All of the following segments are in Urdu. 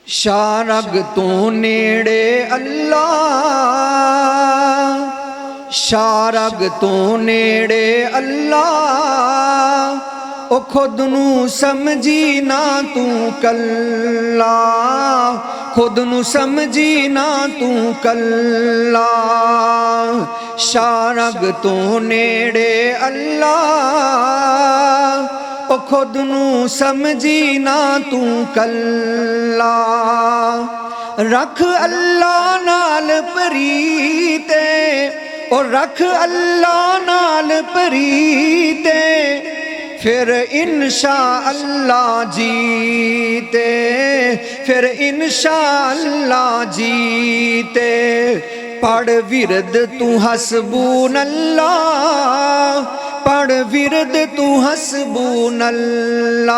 شارگ تو نیڑے اللہ، شارگ تو نیڑے اللہ، او خود نو سمجھی نہ تو کلا، خود نو سمجھی نہ تو کلا، شارگ تو نیڑے اللہ، او خود نو سمجھی نہ تو کلا، رکھ اللہ نال پریتے، او رکھ اللہ نال پریتے، پھر انشاءاللہ جیتے، پھر انشاءاللہ جیتے، پڑھ ورد تو حسبون اللہ، پڑھ ورد تو حسبون اللہ،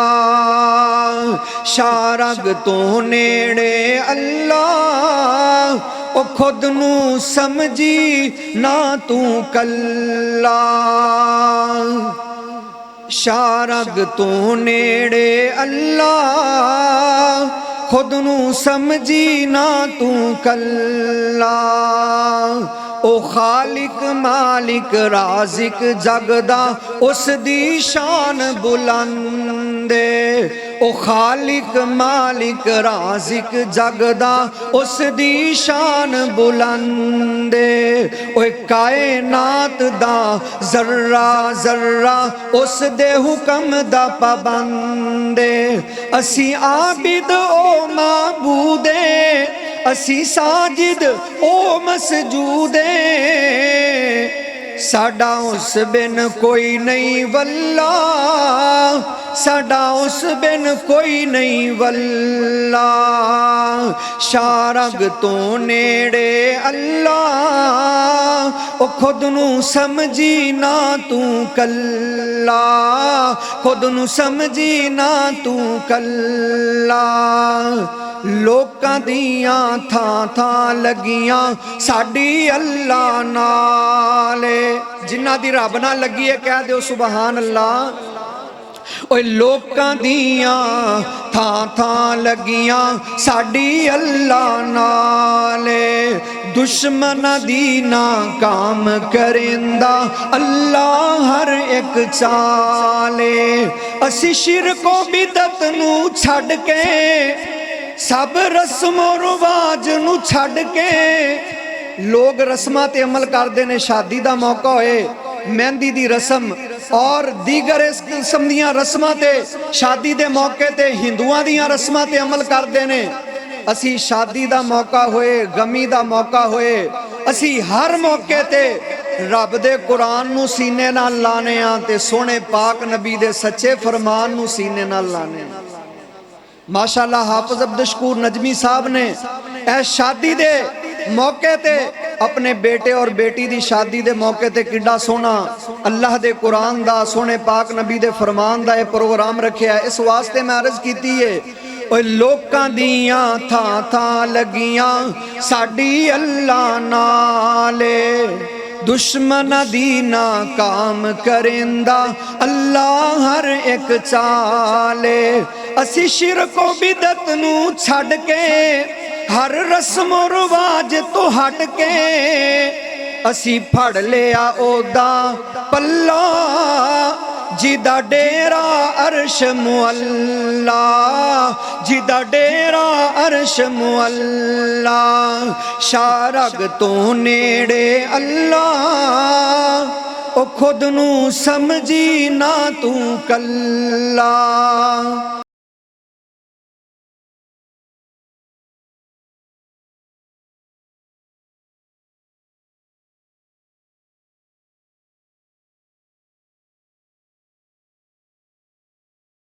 شارگ تو نیڑے اللہ، او خود نو سمجھی نہ تو کلا، شارگ تو نیڑے اللہ، خود نو سمجھی نہ تو کلا، او خالق مالک رازق جگدا اس دی شان بلندے، او خالق مالک رازق جگدا اس دی شان بلندے، او کائنات دا ذرہ ذرہ اس دے حکم دا پابندے، اسی عابد او معبودے، اسی ساجد او مسجودے، ساڈا اس بن کوئی نہیں واللہ، ساڈا اس بن کوئی نہیں واللہ، شارگ تو نیڑے اللہ، او خود نو سمجھی نہ تو کلا، خود نو سمجھی نہ تو کلا، لوکاں دیاں تھاں تھاں لگیاں ساڈی اللہ نالے، جنہ دی رب نہ لگی ہے کہہ دیو سبحان اللہ، اوہ لوکاں دیاں تھاں تھاں لگیاں ساڈی اللہ نالے، دشمن دی ناکام کریندا اللہ ہر ایک چالے، اسی شرک و بدعت نو چھڈ کے، سب رسم و رواج نو چھڈ کے، لوگ رسمہ تے عمل کردے نے، شادی دا موقع ہوئے مہندی دی رسم اور دیگر اس قسم دیاں رسمہ تے، شادی دے موقع تے ہندوؤں دیاں رسمہ تے عمل کردے نے، اسی شادی دا موقع ہوئے غمی دا موقع ہوئے، اسی ہر موقع تے رب دے قرآن نو سینے نال لانے ہاں تے سونے پاک نبی دے سچے فرمان نو سینے نال لانے ہاں۔ ماشاءاللہ حافظ عبدالشکور نجمی صاحب نے اے شادی دے موقع تے اپنے بیٹے اور بیٹی دی شادی دے موقع تے کڈا سونا اللہ دے قرآن دا سونے پاک نبی دے فرمان دا یہ پروگرام رکھیا ہے، اس واسطے میں عرض کیتی ہے، اوہ لوکاں دیاں تھاں تھاں لگیاں ساڈی اللہ نالے، دشمن دی ناکام کریندا اللہ ہر ایک چالے، اسی شرک و بدعت نو چھڈ کے، ہر رسم و رواج تو ہٹ کے، اسی پھڑ لیا اودا پلا، جیدہ ڈیرا عرش معلا، جیدہ ڈیرا عرش معلا، شارگ تو نیڑے اللہ، او خود نو سمجھی نہ تو کلا،